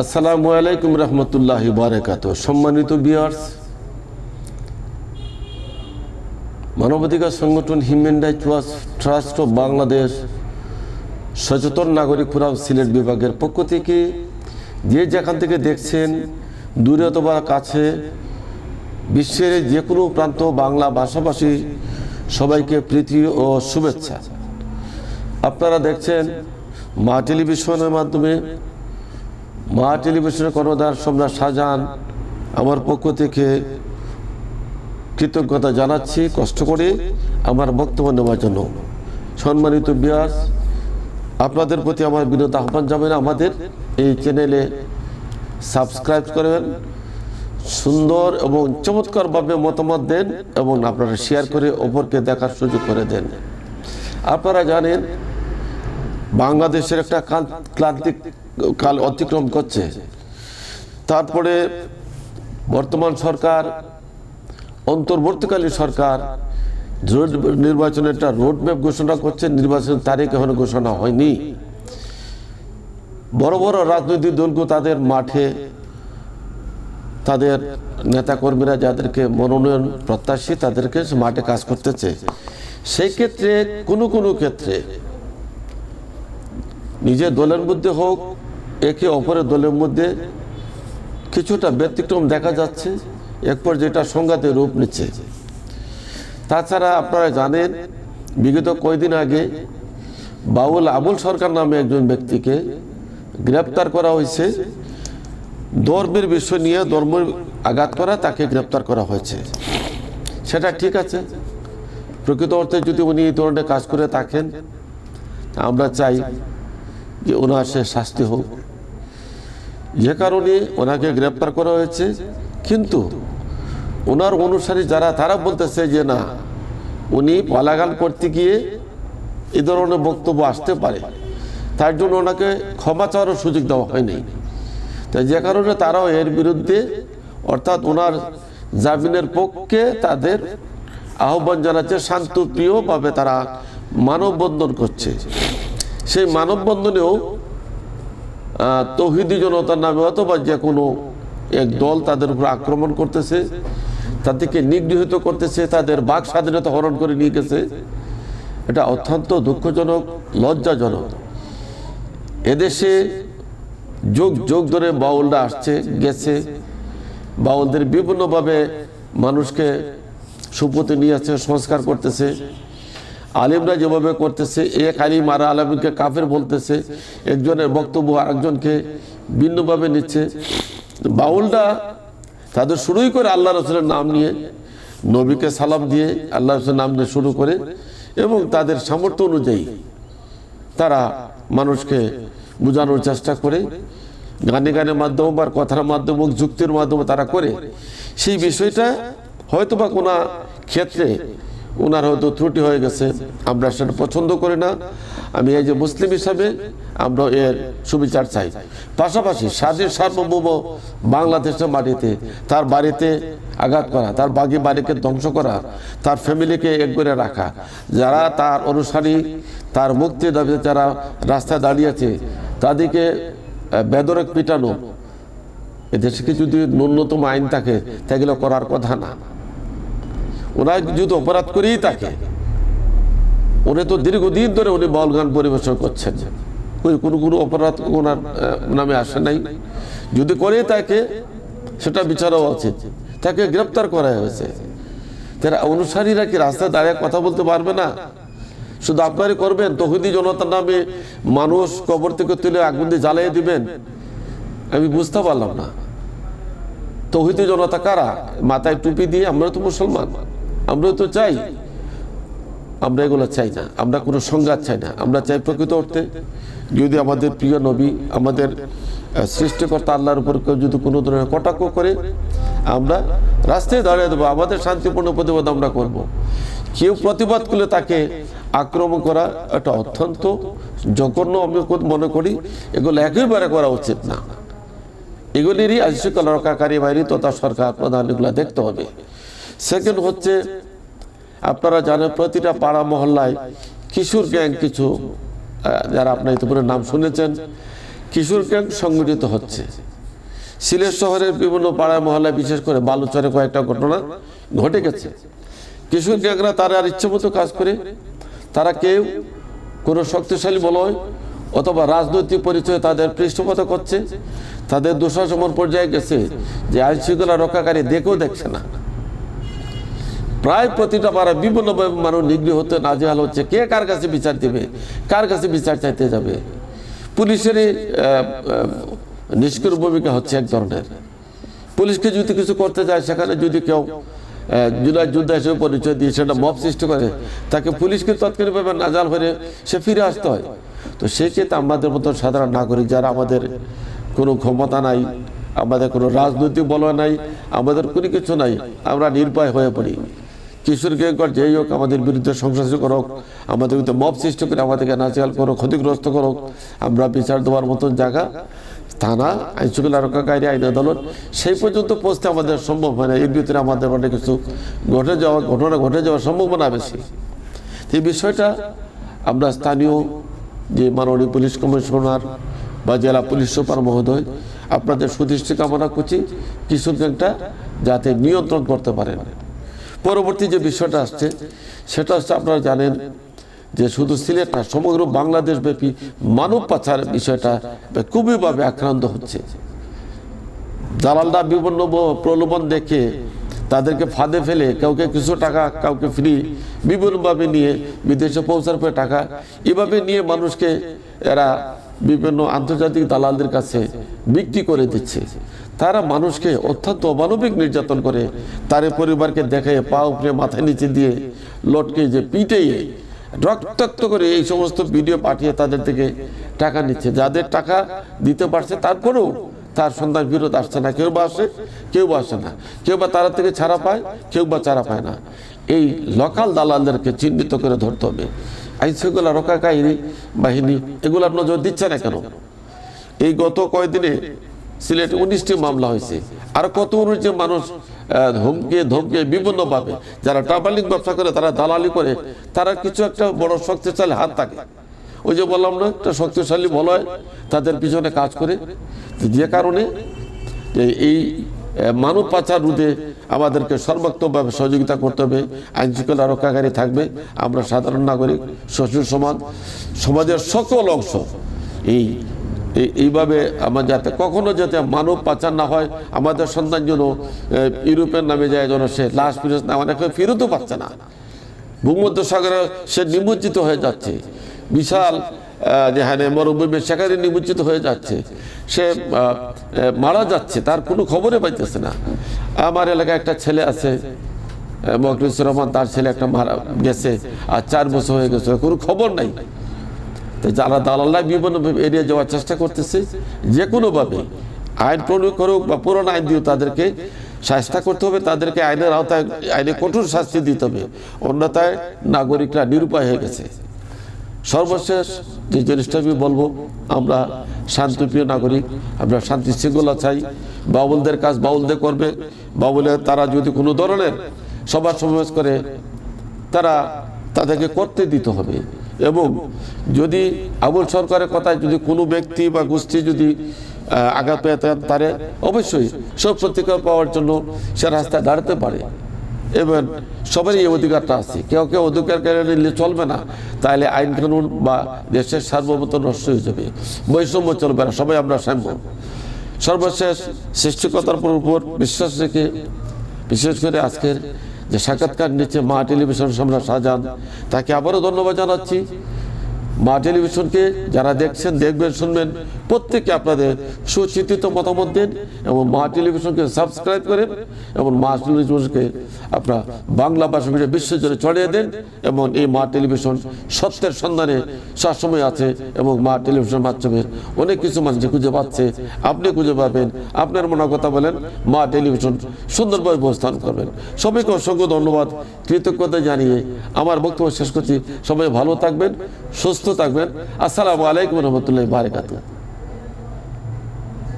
আসসালামু আলাইকুম রহমতুল্লাহি বারাকাতুহু। সম্মানিত ভিউয়ার্স, মানবাধিকার সংগঠন human rights watch trust of Bangladesh সচেতন নাগরিক ফোরাম সিলেট বিভাগের পক্ষ থেকে যে যেখান থেকে দেখছেন, দূরে অথবা কাছে, বিশ্বের যে কোনো প্রান্ত বাংলা ভাষাভাষী সবাইকে প্রীতি ও শুভেচ্ছা। আপনারা দেখছেন মা টেলিভিশনের মাধ্যমে। মা টেলিভিশনের কর্ণধার সম্রাট শাহজাহান আমার পক্ষ থেকে কৃতজ্ঞতা জানাচ্ছি, কষ্ট করে আমার বক্তব্য নেওয়ার জন্য। সম্মানিত ভিউয়ার্স, আপনাদের প্রতি আমার বিনীত আহ্বান জানাবেন, আমাদের এই চ্যানেলে সাবস্ক্রাইব করবেন, সুন্দর এবং চমৎকারভাবে মতামত দেন এবং আপনারা শেয়ার করে অপরকে দেখার সুযোগ করে দেন। আপনারা জানেন বাংলাদেশের একটা ক্লান্তিক কাল অতিক্রম করছে। তারপরে বর্তমান সরকার, অন্তর্বর্তীকালীন সরকার নির্বাচনের একটা রোডম্যাপ ঘোষণা করছে। নির্বাচনের তারিখ এখনো ঘোষণা হয়নি। বড় বড় রাজনৈতিক দলগুলো তাদের মাঠে তাদের নেতাকর্মীরা যাদেরকে মনোনয়ন প্রত্যাশী তাদেরকে মাঠে কাজ করতেছে। সেই ক্ষেত্রে কোনো কোনো ক্ষেত্রে নিজের দলের মধ্যে হোক, একে অপরের দলের মধ্যে কিছুটা ব্যতিক্রম দেখা যাচ্ছে, এরপর যেটা সংঘাতে রূপ নিচ্ছে। তাছাড়া আপনারা জানেন বিগত কয়েকদিন আগে বাউল আবুল সরকার নামে একজন ব্যক্তিকে গ্রেপ্তার করা হয়েছে। ধর্মের বিষয় নিয়ে ধর্মের আঘাত করা, তাকে গ্রেপ্তার করা হয়েছে। সেটা ঠিক আছে, প্রকৃত অর্থে যদি উনি এই ধরনের কাজ করে থাকেন, আমরা চাই যে ওনার সে শাস্তি হোক। যে কারণে ওনাকে গ্রেপ্তার করা হয়েছে, কিন্তু ওনার অনুসারী যারা, তারা বলতেছে যে না, উনি পালাগান করতে গিয়ে এ ধরনের বক্তব্য আসতে পারে, তার জন্য ওনাকে ক্ষমা চাওয়ার সুযোগ দেওয়া হয়নি। তাই যে কারণে তারাও এর বিরুদ্ধে, অর্থাৎ ওনার জামিনের পক্ষে তাদের আহ্বান জানাচ্ছে, শান্তপ্রিয়ভাবে তারা মানববন্ধন করছে। সেই মানববন্ধনেও তৌহিদি জনতার নামে অথবা যে কোনো এক দল তাদের উপর আক্রমণ করতেছে, তাদেরকে নিগৃহীত করতেছে, তাদের বাক স্বাধীনতা হরণ করে নিয়ে গেছে। এটা অত্যন্ত দুঃখজনক, লজ্জাজনক। এদেশে যুগ যুগ ধরে বাউলরা আসছে গেছে, বাউলদের বিভিন্নভাবে মানুষকে সুপথে নিয়ে আসছে, সংস্কার করতেছে। আলিমরা যেভাবে করতেছে, এক আলিম আর আলিমকে কাফের বলতেছে, একজনের বক্তব্য আরেকজনকে ভিন্নভাবে নিচ্ছে। বাউলরা তাদের শুরুই করে আল্লাহ রসুলের নাম নিয়ে, নবীকে সালাম দিয়ে আল্লাহ রসুলের নাম নিয়ে শুরু করে, এবং তাদের সামর্থ্য অনুযায়ী তারা মানুষকে বোঝানোর চেষ্টা করে, গানে গানের মাধ্যমে বা কথার মাধ্যমে, যুক্তির মাধ্যমে তারা করে। সেই বিষয়টা হয়তো বা কোনো ক্ষেত্রে ওনার হয়তো ত্রুটি হয়ে গেছে, আমরা সেটা পছন্দ করি না। আমি এই যে মুসলিম হিসাবে আমরা এর সুবিচার চাই। পাশাপাশি স্বাধীন সার্বভৌম বাংলাদেশের মাটিতে তার বাড়িতে আঘাত করা, তার বাড়িকে ধ্বংস করা, তার ফ্যামিলিকে এক করে রাখা, যারা তার অনুসারী, তার মুক্তির দাবিতে যারা রাস্তায় দাঁড়িয়েছে তাদেরকে বেদরক পিটানো, এদেশে কি যদি ন্যূনতম আইন থাকে সেগুলো করার কথা না। ওরা যদি অপরাধ করেই থাকে, উনি তো দীর্ঘদিন ধরে উনি বাউল গান পরিবেশন করছেন, কোনো অপরাধ ওনার নামে আসে নাই। যদি করে থাকে সেটা বিচার হওয়া উচিত। তাকে গ্রেপ্তার করা হয়েছে। তারা অনুসারীরা কি রাস্তায় দাঁড়িয়ে কথা বলতে পারবে না? শুধু আপনারই করবেন, তৌহিদি জনতার নামে মানুষ কবর থেকে তুলে আগুন দিয়ে জ্বালিয়ে দিবেন? আমি বুঝতে পারলাম না। তৌহিদি জনতা কারা? মাথায় টুপি দিয়ে, আমরা তো মুসলমান, আমরা তো চাই, আমরা এগুলো চাই না। আমরা কোনো সংঘাত চাই না। আমরা চাই প্রকৃত অর্থে যদি আমাদের প্রিয় নবী, আমাদের সৃষ্টিকর্তা আল্লাহর উপর যদি কোনো ধরনের কটাক্ষ করে, আমরা রাস্তায় দাঁড়িয়ে দেবো, আমাদের শান্তিপূর্ণ প্রতিবাদ আমরা করব। কেউ প্রতিবাদ করলে তাকে আক্রমণ করা এটা অত্যন্ত জঘন্য আমি মনে করি। এগুলো একেবারে করা উচিত না। এগুলিরই আইনশৃঙ্খলা রক্ষাকারী বাহিনী তথা সরকার প্রধান এগুলো দেখতে হবে। সেকেন্ড হচ্ছে, আপনারা জানেন প্রতিটা পাড়া মহল্লায় কিশোর গ্যাং কিছু যারা আপনার ইতিপূর্বে নাম শুনেছেন, কিশোর গ্যাং সংগঠিত হচ্ছে। সিলেট শহরের বিভিন্ন পাড়ায় মহল্লায়, বিশেষ করে বালুচরে কয়েকটা ঘটনা ঘটে গেছে। কিশোর গ্যাংরা তারা আর ইচ্ছে মতো কাজ করে। তারা কেউ কোনো শক্তিশালী বলয় অথবা রাজনৈতিক পরিচয়ে তাদের পৃষ্ঠপোষকতা করছে। তাদের দুঃশাসন পর্যায়ে গেছে যে আইন শৃঙ্খলা রক্ষাকারী দেখেও দেখছে না। প্রায় প্রতিটা পাড়া বিভিন্নভাবে মানুষ নিগৃহ হতে নাজেহাল হচ্ছে। কে কার কাছে বিচার দিবে, কার কাছে বিচার চাইতে যাবে। পুলিশেরই নিষ্ক্রিয় ভূমিকা হচ্ছে এক ধরনের। পুলিশকে যদি কিছু করতে যায়, সেখানে যদি কেউ জুলাই যোদ্ধা হিসেবে পরিচয় দিয়ে সেটা মব সৃষ্টি করে, তাকে পুলিশকে তৎক্ষণিকভাবে নাজাল হয়ে সে ফিরে আসতে হয়। তো সেক্ষেত্রে আমাদের মতো সাধারণ নাগরিক যারা, আমাদের কোনো ক্ষমতা নাই, আমাদের কোনো রাজনৈতিক বলয় নাই, আমাদের কোনো কিছু নাই, আমরা নির্ভয় হয়ে পড়ি। কিশোর গ্যাংকর যেই হোক আমাদের বিরুদ্ধে সংঘর্ষ করুক, আমাদের বিরুদ্ধে মব সৃষ্টি করে আমাদেরকে নাজেহাল করুক, ক্ষতিগ্রস্ত করুক, আমরা বিচার দেওয়ার মতন জায়গা থানা, আইন শৃঙ্খলা রক্ষাকারী, আইন আদালত সেই পর্যন্ত পৌঁছতে আমাদের সম্ভব হয় না। এর ভিতরে আমাদের অনেক কিছু ঘটনা ঘটে যাওয়ার সম্ভাবনা বেশি। এই বিষয়টা আমরা স্থানীয় যে মাননীয় পুলিশ কমিশনার বা জেলা পুলিশ সুপার মহোদয়, আপনাদের সুদৃষ্টি কামনা করছি কিশোর গ্যাংটা যাতে নিয়ন্ত্রণ করতে পারেন। পরবর্তী যে বিষয়টা আসছে সেটা হচ্ছে, আপনারা জানেন যে শুধু সিলেট না, সমগ্র বাংলাদেশ ব্যাপী মানব পাচার বিষয়টা খুবইভাবে আক্রান্ত হচ্ছে। দালালরা বিভিন্ন প্রলোভন দেখে তাদেরকে ফাঁদে ফেলে কাউকে কিছু টাকা, কাউকে ফ্রি, বিভিন্নভাবে নিয়ে বিদেশে পৌঁছার পরে টাকা, এভাবে নিয়ে মানুষকে এরা বিভিন্ন আন্তর্জাতিক দালালদের কাছে বিক্রি করে দিচ্ছে। তারা মানুষকে অত্যন্ত অমানবিক নির্যাতন করে, তার পরিবারকে দেখায় পা উপরে মাথায় নিচে দিয়ে লটকে যে পিটিয়ে রক্তাক্ত করে এই সমস্ত ভিডিও পাঠিয়ে তাদের থেকে টাকা নিচ্ছে। যাদের টাকা দিতে পারছে তারপরেও তার সন্ধান ফেরত আসছে না। কেউ বা আসে, কেউ বা আসে না। কেউ বা তারা থেকে ছাড়া পায়, কেউ বা ছাড়া পায় না। এই লোকাল দালালদেরকে চিহ্নিত করে ধরতে হবে। আইন শৃঙ্খলা রক্ষাকারী বাহিনী এগুলার নজর দিচ্ছে না কেন? এই গত কয়েকদিনে সিলেটে 19টি মামলা হয়েছে। আর কত যে মানুষ ধমকে বিভিন্নভাবে, যারা ট্রাভেলিং ব্যবসা করে, তারা দালালি করে, তারা কিছু একটা বড় শক্তিশালী হাত থাকে। ওই যে বললাম না, একটা শক্তিশালী বলয় তাদের পিছনে কাজ করে। যে কারণে এই মানব পাচার রোধে আমাদেরকে সর্বাত্মকভাবে সহযোগিতা করতে হবে। আইন শৃঙ্খলা রক্ষাকারী থাকবে, আমরা সাধারণ নাগরিক, সুশীল সমাজ, সমাজের সকল অংশ এইভাবে আমার যাতে কখনো যাতে মানব পাচার না হয়। আমাদের সন্তান যেন ইউরোপের নামে যায়, যেন সে লাশ ফিরত না, অনেক ফেরতও পাচ্ছে না। ভূমধ্য সাগরে সে নিমজ্জিত হয়ে যাচ্ছে, বিশাল যেখানে মরুভূমি সেখানে নিমজ্জিত হয়ে যাচ্ছে, সে মারা যাচ্ছে, তার কোনো খবরে পাইতেছে না। আমার এলাকায় একটা ছেলে আছে, মকলিসুর রহমান, তার ছেলে একটা মারা গেছে, আর 4 বছর হয়ে গেছে, কোনো খবর নাই। যারা দালাল্লা বিভিন্ন এড়িয়ে যাওয়ার চেষ্টা করতেছে, যে কোনোভাবে আইন প্রয়োগ করুক বা পুরনো আইন দিয়েও তাদেরকে শাস্তি করতে হবে, তাদেরকে আইনের আওতায়, আইনে কঠোর শাস্তি দিতে হবে। অন্যথায় নাগরিকরা নিরুপায় হয়ে গেছে। সর্বশেষ যে জিনিসটা আমি বলবো, আমরা শান্তিপ্রিয় নাগরিক, আমরা শান্তি শৃঙ্খলা চাই। বাউলদের কাজ বাউলদের করবে, বাউলের তারা যদি কোনো ধরনের সভা সমাবেশ করে, তাদেরকে করতে দিতে হবে। এবং যদি আবুল সরকারের কথায় যদি কোনো ব্যক্তি বা গোষ্ঠী যদি আঘাত পেয়ে তারে অবশ্যই সব প্রতিকার পাওয়ার জন্য সে রাস্তায় দাঁড়াতে পারে। এবং সবারই এই অধিকারটা আছে, কেউ কেউ অধিকার কেড়ে নিলে চলবে না, তাহলে আইন কানুন বা দেশের সার্বভৌমত্ব নষ্ট হয়ে যাবে, বৈষম্য চলবে না, সবাই আমরা সাম্য। সর্বশেষ সৃষ্টিকর্তার উপর বিশ্বাস রেখে, বিশেষ করে আজকের যে সাক্ষাৎকার নিচ্ছে মা টেলিভিশন সম্রাট শাহজাহান, তাকে আবারও ধন্যবাদ জানাচ্ছি। মা টেলিভিশনকে যারা দেখছেন, দেখবেন, শুনবেন, প্রত্যেকে আপনাদের সুচিন্তিত মতামত দেন এবং মা টেলিভিশনকে সাবস্ক্রাইব করেন এবং মা টেলিভিশনকে আপনার বাংলা ভাষা বিশ্বজুড়ে ছড়িয়ে দেন। এবং এই মা টেলিভিশন সত্যের সন্ধানে সবসময় আছে এবং মা টেলিভিশনের মাধ্যমে অনেক কিছু মানুষ খুঁজে পাচ্ছে, আপনি খুঁজে পাবেন। আপনার মনে কথা বলেন, মা টেলিভিশন সুন্দরভাবে উপস্থান করবেন। সবাইকে অসংখ্য ধন্যবাদ, কৃতজ্ঞতা জানিয়ে আমার বক্তব্য শেষ করছি। সবাই ভালো থাকবেন, সুস্থ থাকবেন। আসসালামু আলাইকুম রহমতুল্লাহি ওয়া বারাকাতুহু।